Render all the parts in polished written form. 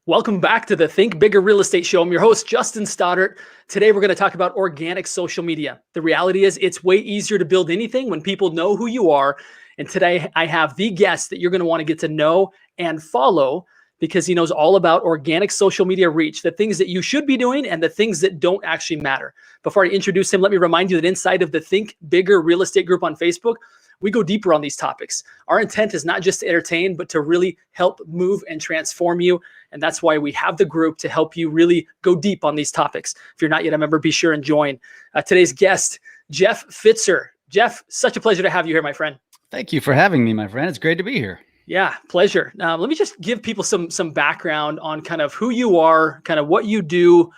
Welcome back to the Think Bigger Real Estate Show. I'm your host, Justin Stoddart. Today, we're going to talk about organic social media. The reality is it's way easier to build anything when people know who you are. And today, I have the guest that you're going to want to get to know and follow because he knows all about organic social media reach, the things that you should be doing and the things that don't actually matter. Before I introduce him, let me remind you that inside of the Think Bigger Real Estate group on Facebook, we go deeper on these topics. Our intent is not just to entertain, but to really help move and transform you. And that's why we have the group to help you really go deep on these topics. If you're not yet a member, be sure and join. Today's guest, Jeff Fitzer. Jeff, such a pleasure to have you here, my friend. Thank you for having me, my friend. It's great to be here. Yeah, pleasure. Let me just give people some background on kind of who you are, kind of what you do,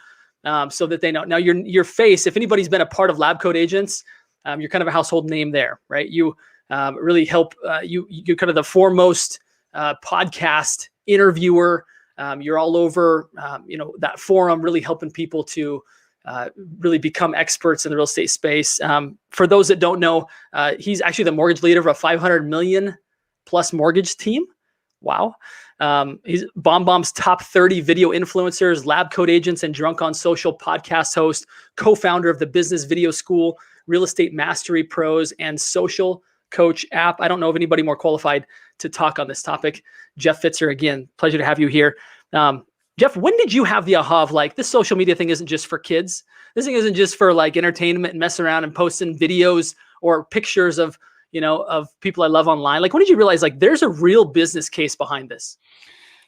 so that they know. Now, your face, if anybody's been a part of Lab Coat Agents, you're kind of a household name there, right? You really help. You're kind of the foremost podcast interviewer. You're all over, that forum, really helping people to really become experts in the real estate space. For those that don't know, he's actually the mortgage leader of a 500 million plus mortgage team. Wow. He's BombBomb's top 30 video influencers, Lab Coat Agents, and Drunk on Social podcast host, co-founder of the Business Video School, Real Estate Mastery Pros, and Social Coach app. I don't know of anybody more qualified to talk on this topic. Jeff Fitzer, again, pleasure to have you here. Jeff, when did you have the aha of like, this social media thing isn't just for kids? This thing isn't just for like entertainment and messing around and posting videos or pictures of people I love online. Like, when did you realize like there's a real business case behind this?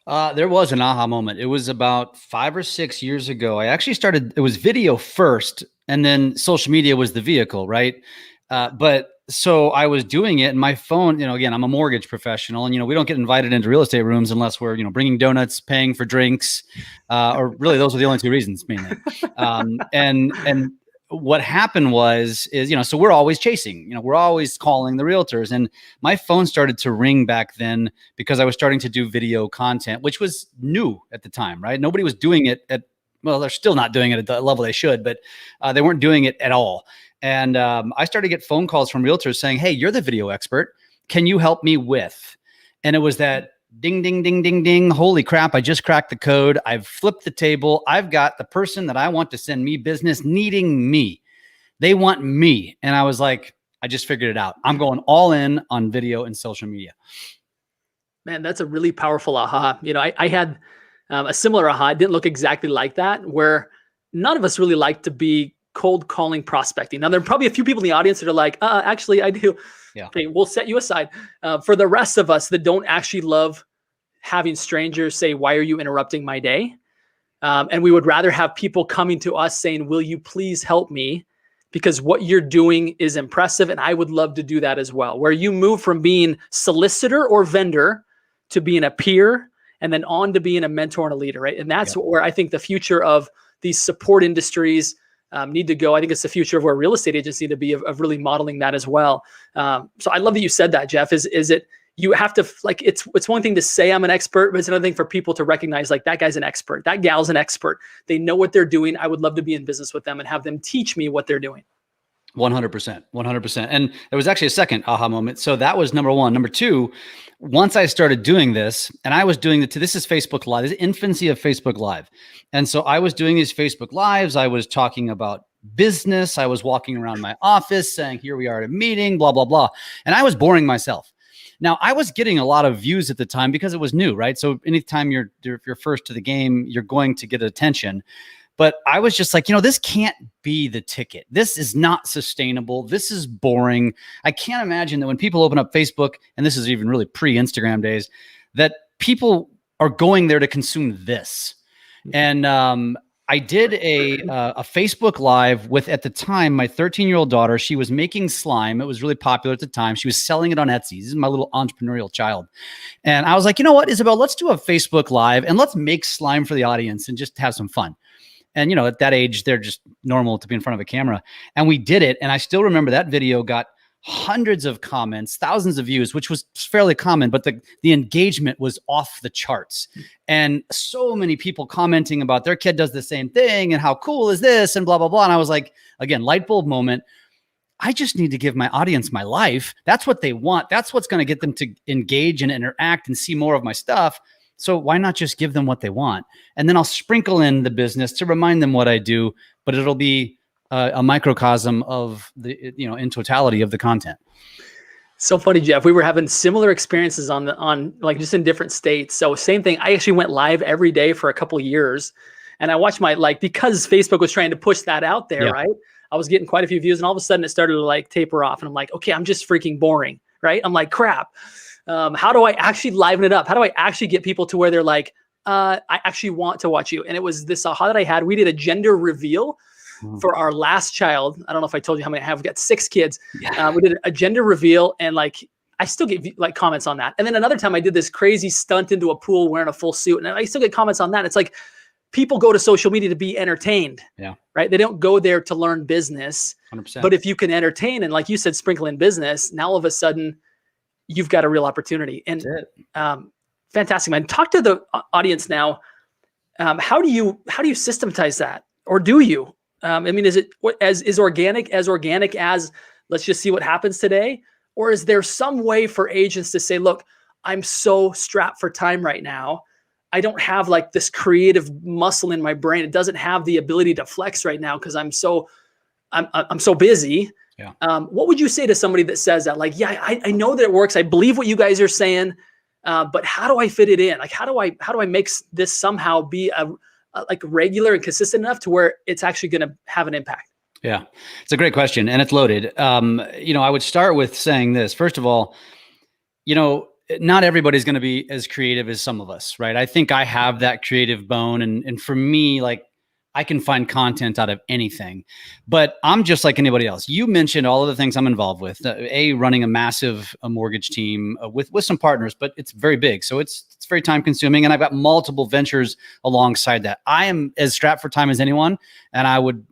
There was an aha moment. It was about 5 or 6 years ago. I actually started, it was video first, and then social media was the vehicle, right? So I was doing it, and my phone, again, I'm a mortgage professional, and, we don't get invited into real estate rooms unless we're, bringing donuts, paying for drinks, or really those are the only two reasons mainly. And what happened is, so we're always chasing, we're always calling the realtors, and my phone started to ring back then because I was starting to do video content, which was new at the time, right? Nobody was doing it well, they're still not doing it at the level they should, but they weren't doing it at all. And I started to get phone calls from realtors saying, hey, you're the video expert. Can you help me with? And it was that ding, ding, ding, ding, ding. Holy crap, I just cracked the code. I've flipped the table. I've got the person that I want to send me business needing me. They want me. And I was like, I just figured it out. I'm going all in on video and social media. Man, that's a really powerful aha. I had a similar aha. It didn't look exactly like that, where none of us really like to be cold calling prospecting. Now, there are probably a few people in the audience that are like, actually, I do. Yeah. Okay, we'll set you aside. For the rest of us that don't actually love having strangers say, why are you interrupting my day? And we would rather have people coming to us saying, will you please help me? Because what you're doing is impressive, and I would love to do that as well. Where you move from being solicitor or vendor to being a peer, and then on to being a mentor and a leader, right? And that's where I think the future of these support industries need to go. I think it's the future of where real estate agents need to be of really modeling that as well. So I love that you said that, Jeff. Is it you have to like it's one thing to say I'm an expert, but it's another thing for people to recognize like that guy's an expert, that gal's an expert. They know what they're doing. I would love to be in business with them and have them teach me what they're doing. 100%, 100%. And there was actually a second aha moment. So that was number one. Number two, once I started doing this, and I was doing this is Facebook Live, this is infancy of Facebook Live. And so I was doing these Facebook Lives. I was talking about business. I was walking around my office saying, here we are at a meeting, blah, blah, blah. And I was boring myself. Now, I was getting a lot of views at the time because it was new, right? So anytime you're first to the game, you're going to get attention. But I was just like, this can't be the ticket. This is not sustainable. This is boring. I can't imagine that when people open up Facebook, and this is even really pre-Instagram days, that people are going there to consume this. And I did a Facebook Live with, at the time, my 13-year-old daughter. She was making slime. It was really popular at the time. She was selling it on Etsy. This is my little entrepreneurial child. And I was like, you know what, Isabel, let's do a Facebook Live and let's make slime for the audience and just have some fun. And, at that age, they're just normal to be in front of a camera. And we did it. And I still remember that video got hundreds of comments, thousands of views, which was fairly common, but the engagement was off the charts. And so many people commenting about their kid does the same thing and how cool is this and blah, blah, blah. And I was like, again, light bulb moment. I just need to give my audience my life. That's what they want. That's what's going to get them to engage and interact and see more of my stuff. So why not just give them what they want? And then I'll sprinkle in the business to remind them what I do, but it'll be a microcosm of the, in totality of the content. So funny, Jeff. We were having similar experiences on like just in different states. So same thing. I actually went live every day for a couple of years, and I watched because Facebook was trying to push that out there, right? I was getting quite a few views, and all of a sudden it started to like taper off, and I'm like, okay, I'm just freaking boring, right? I'm like, crap. How do I actually liven it up? How do I actually get people to where they're like, I actually want to watch you? And it was this aha that I had. We did a gender reveal for our last child. I don't know if I told you how many I have. We've got 6 kids. We did a gender reveal, and like I still get like comments on that. And then another time I did this crazy stunt into a pool wearing a full suit, and I still get comments on that. It's like people go to social media to be entertained, right? They don't go there to learn business. 100%. But if you can entertain and, like you said, sprinkle in business, now all of a sudden you've got a real opportunity. And fantastic, man. Talk to the audience now. How do you systematize that, or do you? I mean, is it as organic as let's just see what happens today? Or is there some way for agents to say, look, I'm so strapped for time right now. I don't have like this creative muscle in my brain. It doesn't have the ability to flex right now because I'm so busy. Yeah. What would you say to somebody that says that? Like, yeah, I know that it works. I believe what you guys are saying, but how do I fit it in? Like, how do I make this somehow be like regular and consistent enough to where it's actually going to have an impact? Yeah, it's a great question, and it's loaded. I would start with saying this. First of all, not everybody's going to be as creative as some of us, right? I think I have that creative bone, and for me, like, I can find content out of anything, but I'm just like anybody else. You mentioned all of the things I'm involved with. Running a massive mortgage team with some partners, but it's very big. So it's very time consuming, and I've got multiple ventures alongside that. I am as strapped for time as anyone, and I would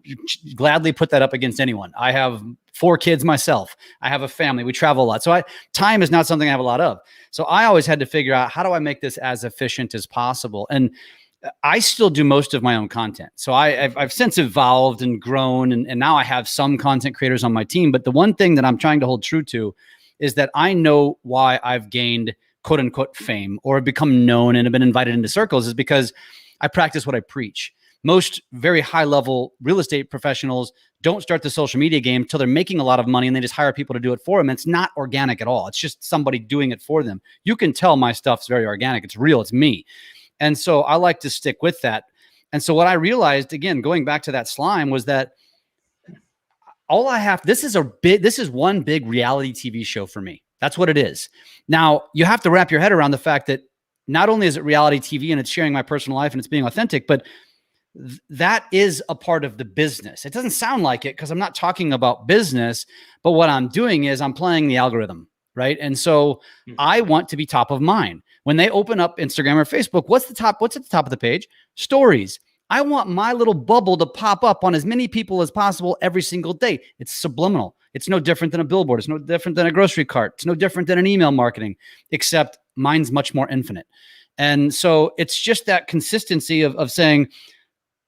gladly put that up against anyone. I have 4 kids myself. I have a family. We travel a lot. So time is not something I have a lot of. So I always had to figure out, how do I make this as efficient as possible? And I still do most of my own content. So I've since evolved and grown, and now I have some content creators on my team. But the one thing that I'm trying to hold true to is that I know why I've gained quote unquote fame or become known and have been invited into circles is because I practice what I preach. Most very high level real estate professionals don't start the social media game until they're making a lot of money and they just hire people to do it for them. It's not organic at all. It's just somebody doing it for them. You can tell my stuff's very organic. It's real. It's me. And so I like to stick with that. And so what I realized, again, going back to that slime, was that all I have, this is one big reality TV show for me. That's what it is. Now, you have to wrap your head around the fact that not only is it reality TV and it's sharing my personal life and it's being authentic, but that is a part of the business. It doesn't sound like it because I'm not talking about business, but what I'm doing is I'm playing the algorithm, right? And so I want to be top of mind. When they open up Instagram or Facebook, what's at the top of the page? Stories. I want my little bubble to pop up on as many people as possible every single day. It's subliminal. It's no different than a billboard. It's no different than a grocery cart. It's no different than an email marketing, except mine's much more infinite. And so it's just that consistency of saying,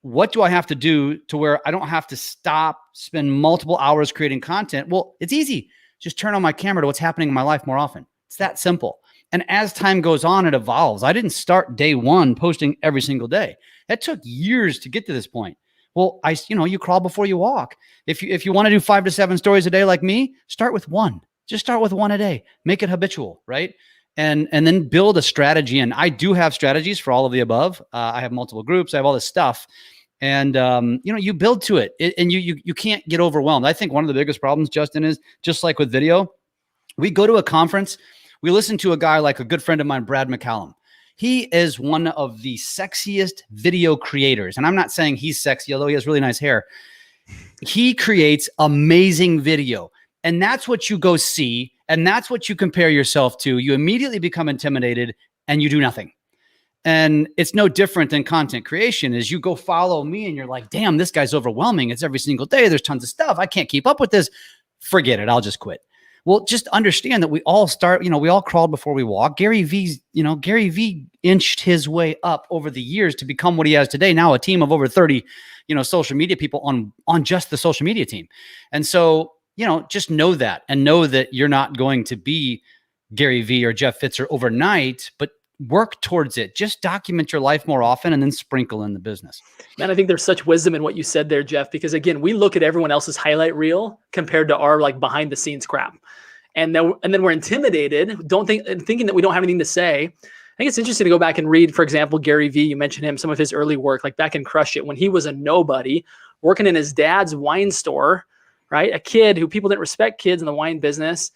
what do I have to do to where I don't have to spend multiple hours creating content? Well, it's easy. Just turn on my camera to what's happening in my life more often. It's that simple. And as time goes on, it evolves. I didn't start day one posting every single day. That took years to get to this point. Well, you crawl before you walk. If you want to do 5 to 7 stories a day like me, start with 1. Just start with 1 a day. Make it habitual, right? And then build a strategy. And I do have strategies for all of the above. I have multiple groups. I have all this stuff. And, you build to it, and you can't get overwhelmed. I think one of the biggest problems, Justin, is just like with video, we go to a conference, we listen to a guy like a good friend of mine, Brad McCallum. He is one of the sexiest video creators. And I'm not saying he's sexy, although he has really nice hair. He creates amazing video. And that's what you go see. And that's what you compare yourself to. You immediately become intimidated and you do nothing. And it's no different than content creation. Is you go follow me and you're like, damn, this guy's overwhelming. It's every single day. There's tons of stuff. I can't keep up with this. Forget it. I'll just quit. Well, just understand that we all start, we all crawled before we walk. Gary V inched his way up over the years to become what he has today. Now a team of over 30, social media people on just the social media team. And so, just know that, and know that you're not going to be Gary V or Jeff Fitzer overnight, but work towards it. Just document your life more often and then sprinkle in the business. Man, I think there's such wisdom in what you said there, Jeff, because again, we look at everyone else's highlight reel compared to our like behind the scenes crap. And then we're intimidated, thinking that we don't have anything to say. I think it's interesting to go back and read, for example, Gary Vee, you mentioned him, some of his early work, like back in Crush It, when he was a nobody, working in his dad's wine store, right? A kid who people didn't respect kids in the wine business.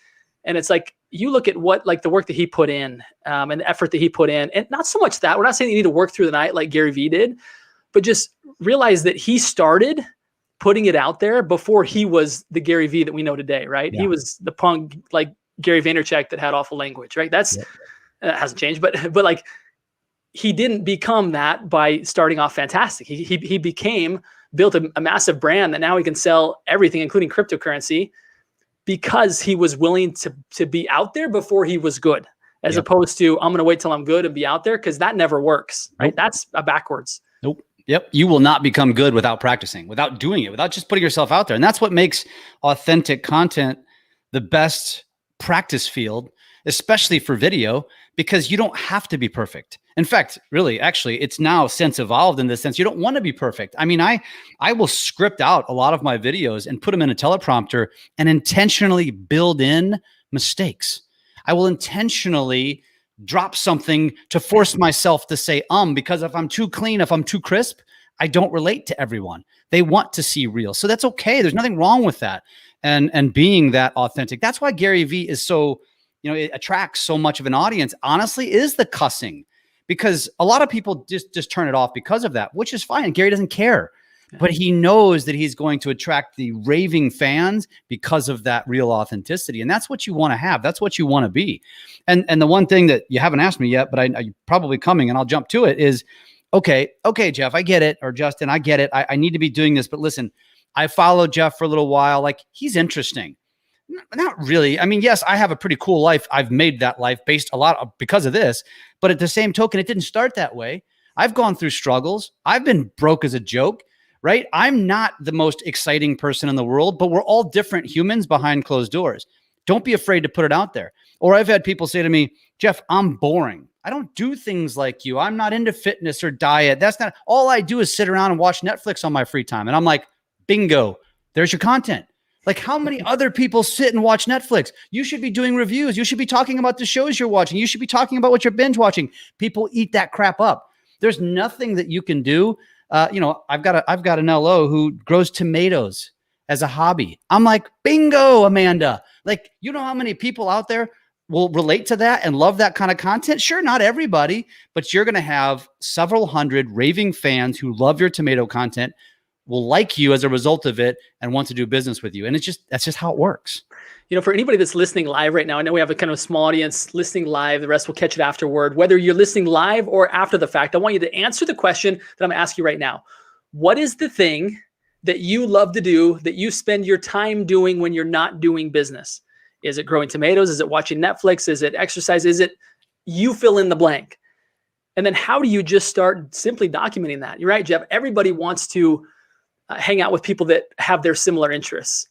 And it's like, you look at what, like the work that he put in and the effort that he put in, and not so much that, we're not saying you need to work through the night like Gary Vee did, but just realize that he started putting it out there before he was the Gary Vee that we know today, right? Yeah. He was the punk, like Gary Vaynerchuk that had awful language, right? That's, hasn't changed, but like he didn't become that by starting off fantastic. He built a massive brand that now he can sell everything, including cryptocurrency, because he was willing to be out there before he was good, as opposed to I'm going to wait till I'm good and be out there, because that never works, right? Nope. That's a backwards. Nope. Yep. You will not become good without practicing, without doing it, without just putting yourself out there. And that's what makes authentic content the best practice field, especially for video, because you don't have to be perfect. In fact, really, actually, it's now since evolved in the sense you don't want to be perfect. I mean, I will script out a lot of my videos and put them in a teleprompter and intentionally build in mistakes. I will intentionally drop something to force myself to say, because if I'm too clean, if I'm too crisp, I don't relate to everyone. They want to see real. So that's okay. There's nothing wrong with that. And being that authentic. That's why Gary Vee is so, it attracts so much of an audience, honestly, is the cussing, because a lot of people just turn it off because of that, which is fine. Gary doesn't care, but he knows that he's going to attract the raving fans because of that real authenticity. And that's what you want to have. That's what you want to be. And the one thing that you haven't asked me yet, but I'm probably coming and I'll jump to it is, okay, Jeff, I get it. Or Justin, I get it. I need to be doing this, but listen, I followed Jeff for a little while. Like, he's interesting. Not really. I mean, yes, I have a pretty cool life. I've made that life based a lot because of this, but at the same token, it didn't start that way. I've gone through struggles. I've been broke as a joke, right? I'm not the most exciting person in the world, but we're all different humans behind closed doors. Don't be afraid to put it out there. Or I've had people say to me, Jeff, I'm boring. I don't do things like you. I'm not into fitness or diet. That's not, all I do is sit around and watch Netflix on my free time. And I'm like, bingo, there's your content. Like, how many other people sit and watch Netflix? You should be doing reviews. You should be talking about the shows you're watching. You should be talking about what you're binge watching. People eat that crap up. There's nothing that you can do. I've got an LO who grows tomatoes as a hobby. I'm like, bingo, Amanda. Like, you know how many people out there will relate to that and love that kind of content? Sure, not everybody, but you're going to have several hundred raving fans who love your tomato content, will like you as a result of it, and want to do business with you. And that's just how it works. For anybody that's listening live right now, I know we have a kind of small audience listening live. The rest will catch it afterward. Whether you're listening live or after the fact, I want you to answer the question that I'm going to ask you right now. What is the thing that you love to do, that you spend your time doing when you're not doing business? Is it growing tomatoes? Is it watching Netflix? Is it exercise? Is it, you fill in the blank? And then how do you just start simply documenting that? You're right, Jeff. Everybody wants to hang out with people that have their similar interests.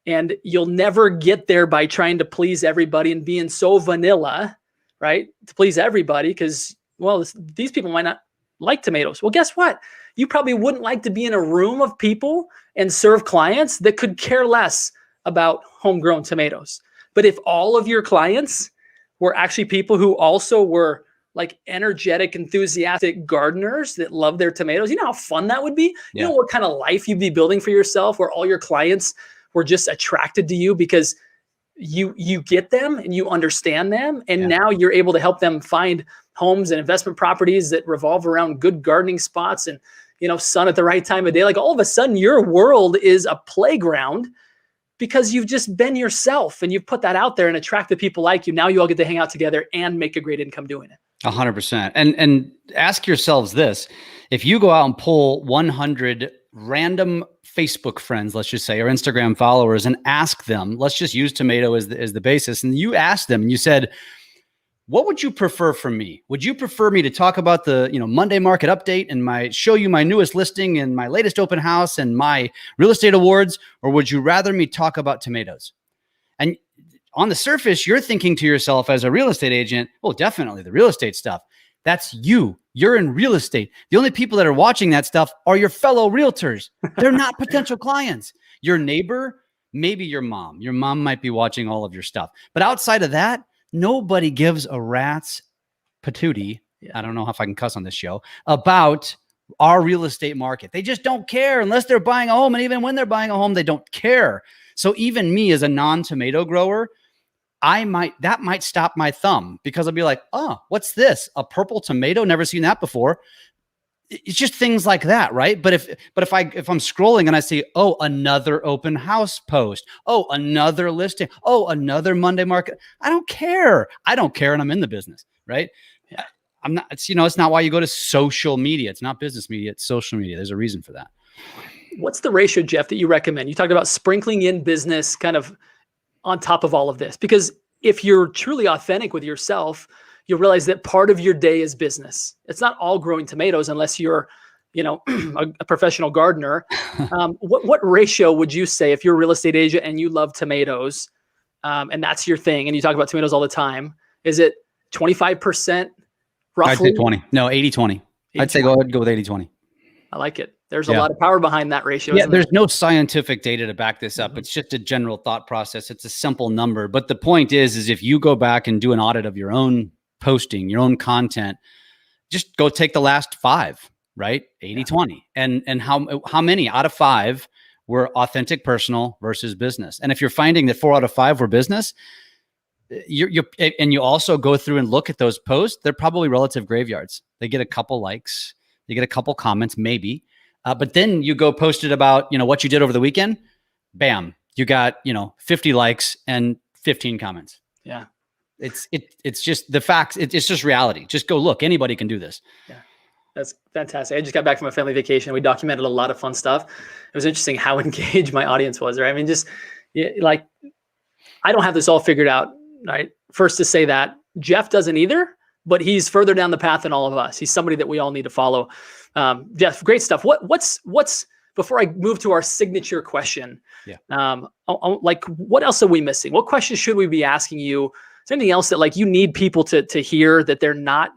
And you'll never get there by trying to please everybody and being so vanilla, right? To please everybody, because, well, these people might not like tomatoes. Well, guess what? You probably wouldn't like to be in a room of people and serve clients that could care less about homegrown tomatoes. But if all of your clients were actually people who also were like energetic, enthusiastic gardeners that love their tomatoes, you know how fun that would be? Yeah. You know what kind of life you'd be building for yourself, where all your clients were just attracted to you because you get them and you understand them. And now you're able to help them find homes and investment properties that revolve around good gardening spots and, sun at the right time of day. Like, all of a sudden your world is a playground because you've just been yourself and you've put that out there and attracted people like you. Now you all get to hang out together and make a great income doing it. 100%. And ask yourselves this: if you go out and pull 100 random Facebook friends, let's just say, or Instagram followers, and ask them, let's just use tomato as the basis. And you asked them and you said, what would you prefer from me? Would you prefer me to talk about the, Monday market update and show you my newest listing and my latest open house and my real estate awards? Or would you rather me talk about tomatoes? And on the surface, you're thinking to yourself as a real estate agent, well, definitely the real estate stuff. That's you. You're in real estate. The only people that are watching that stuff are your fellow realtors. They're not potential clients. Your neighbor, maybe your mom. Your mom might be watching all of your stuff. But outside of that, nobody gives a rat's patootie. I don't know if I can cuss on this show about our real estate market. They just don't care unless they're buying a home. And even when they're buying a home, they don't care. So even me as a non-tomato grower, that might stop my thumb because I'll be like, oh, what's this? A purple tomato? Never seen that before. It's just things like that, right? But if I'm scrolling and I see, oh, another open house post, oh, another listing, oh, another Monday market, I don't care. And I'm in the business, right? Yeah. I'm not. It's not why you go to social media. It's not business media. It's social media. There's a reason for that. What's the ratio, Jeff, that you recommend? You talked about sprinkling in business kind of on top of all of this, because if you're truly authentic with yourself, you'll realize that part of your day is business. It's not all growing tomatoes unless you're, a professional gardener. What ratio would you say if you're a real estate agent and you love tomatoes, and that's your thing, and you talk about tomatoes all the time? Is it 25% roughly? I'd say 20. No, 80-20. I'd say go ahead and go with 80-20. I like it. There's a lot of power behind that ratio. Yeah, there's no scientific data to back this up. It's just a general thought process. It's a simple number. But the point is if you go back and do an audit of your own posting, your own content, just go take the last 5, right? 80-20. And how many out of 5 were authentic personal versus business? And if you're finding that 4 out of 5 were business, and you also go through and look at those posts, they're probably relative graveyards. They get a couple likes, they get a couple comments, maybe. But then you go post it about, what you did over the weekend. Bam, you got, 50 likes and 15 comments. Yeah. It's just the facts. It's just reality. Just go look. Anybody can do this. Yeah. That's fantastic. I just got back from a family vacation. We documented a lot of fun stuff. It was interesting how engaged my audience was, right? I mean, I don't have this all figured out, right? First to say that Jeff doesn't either, but he's further down the path than all of us. He's somebody that we all need to follow. Jeff, great stuff. What's before I move to our signature question? Yeah. What else are we missing? What questions should we be asking you? Is there anything else that you need people to hear that they're not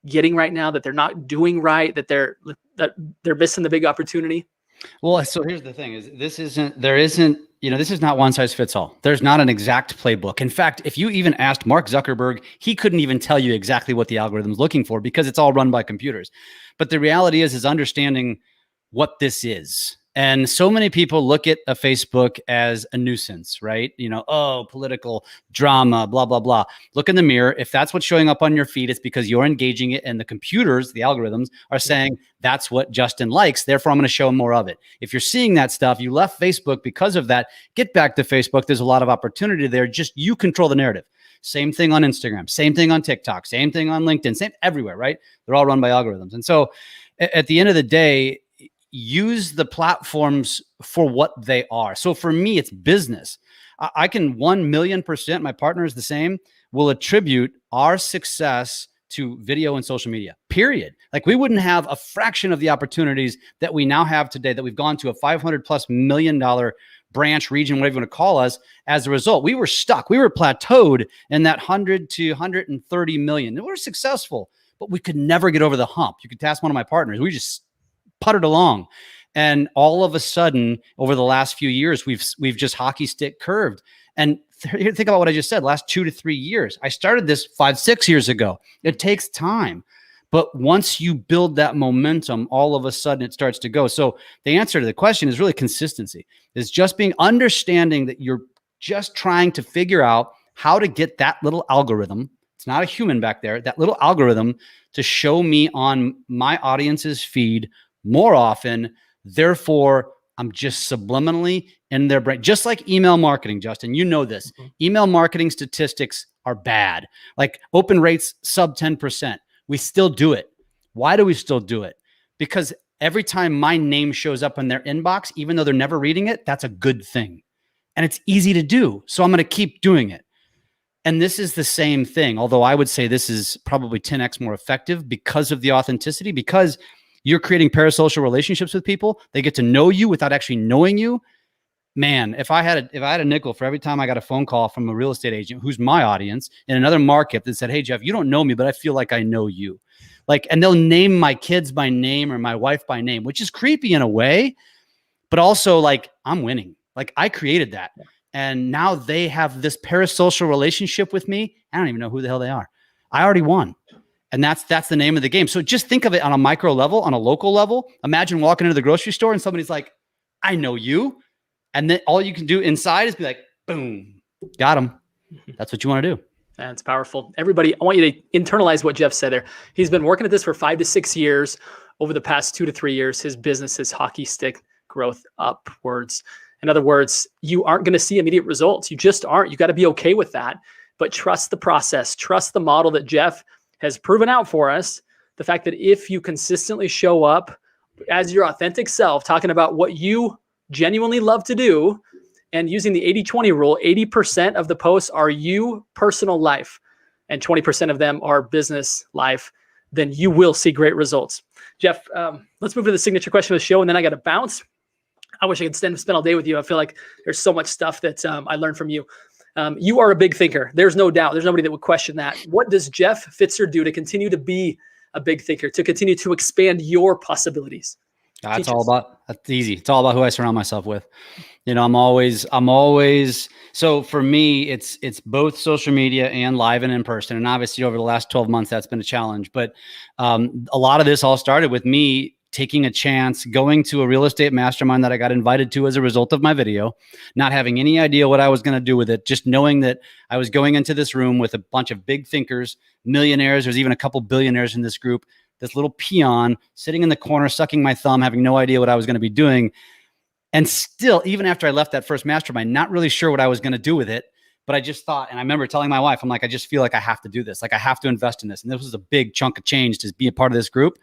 getting right now, that they're not doing right, that they're missing the big opportunity? Well, so here's the thing: this is not one size fits all. There's not an exact playbook. In fact, if you even asked Mark Zuckerberg, he couldn't even tell you exactly what the algorithm's looking for because it's all run by computers. But the reality is understanding what this is. And so many people look at a Facebook as a nuisance, right? Political drama, blah, blah, blah. Look in the mirror. If that's what's showing up on your feed, it's because you're engaging it and the computers, the algorithms are saying that's what Justin likes. Therefore, I'm going to show him more of it. If you're seeing that stuff, you left Facebook because of that, get back to Facebook. There's a lot of opportunity there. Just you control the narrative. Same thing on Instagram, same thing on TikTok, same thing on LinkedIn, same everywhere, right? They're all run by algorithms. And so at the end of the day, use the platforms for what they are. So for me, it's business. I can 1,000,000%, my partner is the same, will attribute our success to video and social media, period. We wouldn't have a fraction of the opportunities that we now have today, that we've gone to a $500+ million branch region, whatever you want to call us. As a result, we were stuck. We were plateaued in that 100 to 130 million. And we're successful, but we could never get over the hump. You could ask one of my partners. We just puttered along. And all of a sudden, over the last few years, we've just hockey stick curved. And think about what I just said, last 2 to 3 years. I started this 5-6 years ago. It takes time. But once you build that momentum, all of a sudden it starts to go. So the answer to the question is really consistency. Is just understanding that you're just trying to figure out how to get that little algorithm. It's not a human back there, that little algorithm to show me on my audience's feed more often. Therefore, I'm just subliminally in their brain, just like email marketing, Justin, this. Mm-hmm. Email marketing statistics are bad. Open rates sub 10%. We still do it. Why do we still do it? Because every time my name shows up in their inbox, even though they're never reading it, that's a good thing. And it's easy to do. So I'm going to keep doing it. And this is the same thing, although I would say this is probably 10x more effective because of the authenticity, because you're creating parasocial relationships with people. They get to know you without actually knowing you. man, if I had a nickel for every time I got a phone call from a real estate agent who's my audience in another market that said, hey, Jeff, you don't know me, but I feel like I know you. Like, and they'll name my kids by name or my wife by name, which is creepy in a way, but also like I'm winning. Like I created that. And now they have this parasocial relationship with me. I don't even know who the hell they are. I already won. And that's the name of the game. So just think of it on a micro level, on a local level. Imagine walking into the grocery store and somebody's like, I know you. And then all you can do inside is be like, boom, got him. That's what you want to do. That's powerful. Everybody, I want you to internalize what Jeff said there. He's been working at this for 5 to 6 years. Over the past 2 to 3 years, his business is hockey stick growth upwards. In other words, you aren't going to see immediate results. You just aren't. You got to be okay with that. But trust the process. Trust the model that Jeff has proven out for us. The fact that if you consistently show up as your authentic self, talking about what you genuinely love to do, and using the 80-20 rule, 80% of the posts are you personal life and 20% of them are business life, then you will see great results. Jeff, let's move to the signature question of the show, and then I got to bounce. I wish I could spend all day with you. I feel like there's so much stuff that I learned from you. You are a big thinker. There's no doubt. There's nobody that would question that. What does Jeff Fitzer do to continue to be a big thinker, to continue to expand your possibilities? That's easy. It's all about who I surround myself with. You know, I'm always, so for me, it's both social media and live and in person. And obviously over the last 12 months, that's been a challenge, but a lot of this all started with me taking a chance, going to a real estate mastermind that I got invited to as a result of my video, not having any idea what I was going to do with it, just knowing that I was going into this room with a bunch of big thinkers, millionaires. There's even a couple billionaires in this group. This little peon sitting in the corner, sucking my thumb, having no idea what I was going to be doing. And still, even after I left that first mastermind, not really sure what I was going to do with it. But I just thought, and I remember telling my wife, I'm like, I just feel like I have to do this. Like I have to invest in this. And this was a big chunk of change to be a part of this group.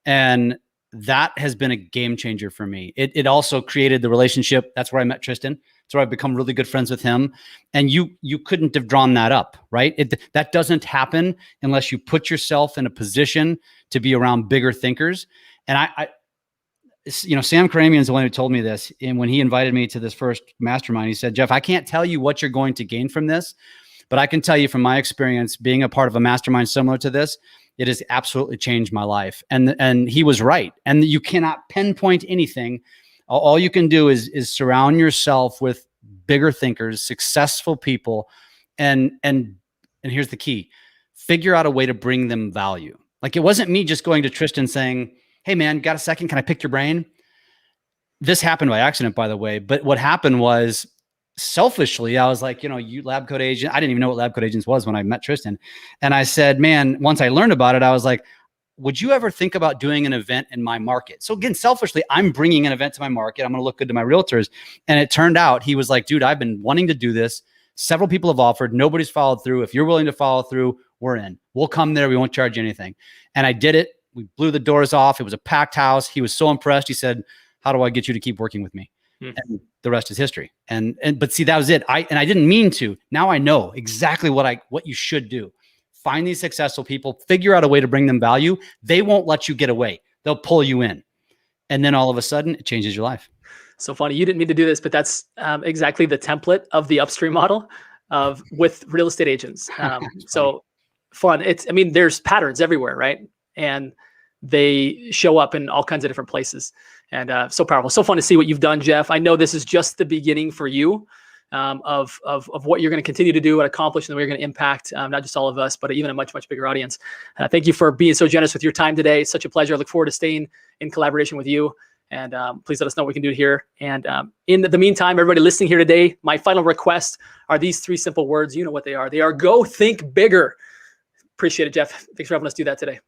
And that has been a game changer for me. It also created the relationship. That's where I met Tristan. That's where I've become really good friends with him. And you couldn't have drawn that up, right? That doesn't happen unless you put yourself in a position to be around bigger thinkers. And Sam Karamian is the one who told me this. And when he invited me to this first mastermind, he said, Jeff, I can't tell you what you're going to gain from this, but I can tell you from my experience being a part of a mastermind similar to this, it has absolutely changed my life. And he was right. And you cannot pinpoint anything. All you can do is surround yourself with bigger thinkers, successful people. And here's the key, figure out a way to bring them value. Like it wasn't me just going to Tristan saying, hey man, got a second? Can I pick your brain? This happened by accident, by the way. But what happened was, selfishly, I was like, you lab code agent. I didn't even know what lab code agents was when I met Tristan. And I said, man, once I learned about it, I was like, would you ever think about doing an event in my market? So again, selfishly, I'm bringing an event to my market. I'm going to look good to my realtors. And it turned out he was like, dude, I've been wanting to do this. Several people have offered. Nobody's followed through. If you're willing to follow through, we're in. We'll come there. We won't charge you anything. And I did it. We blew the doors off. It was a packed house. He was so impressed. He said, how do I get you to keep working with me? And the rest is history. But see, that was it. I didn't mean to. Now I know exactly what you should do. Find these successful people, figure out a way to bring them value. They won't let you get away. They'll pull you in. And then all of a sudden it changes your life. So funny. You didn't mean to do this, but that's exactly the template of the upstream model with real estate agents. So fun. There's patterns everywhere, right? And they show up in all kinds of different places. And so powerful, so fun to see what you've done, Jeff. I know this is just the beginning for you of what you're going to continue to do and accomplish, and the way you're going to impact not just all of us, but even a much, much bigger audience. Thank you for being so generous with your time today. It's such a pleasure. I look forward to staying in collaboration with you. And please let us know what we can do here. And in the meantime, everybody listening here today, my final request are these 3 simple words. You know what they are. They are go think bigger. Appreciate it, Jeff. Thanks for helping us do that today.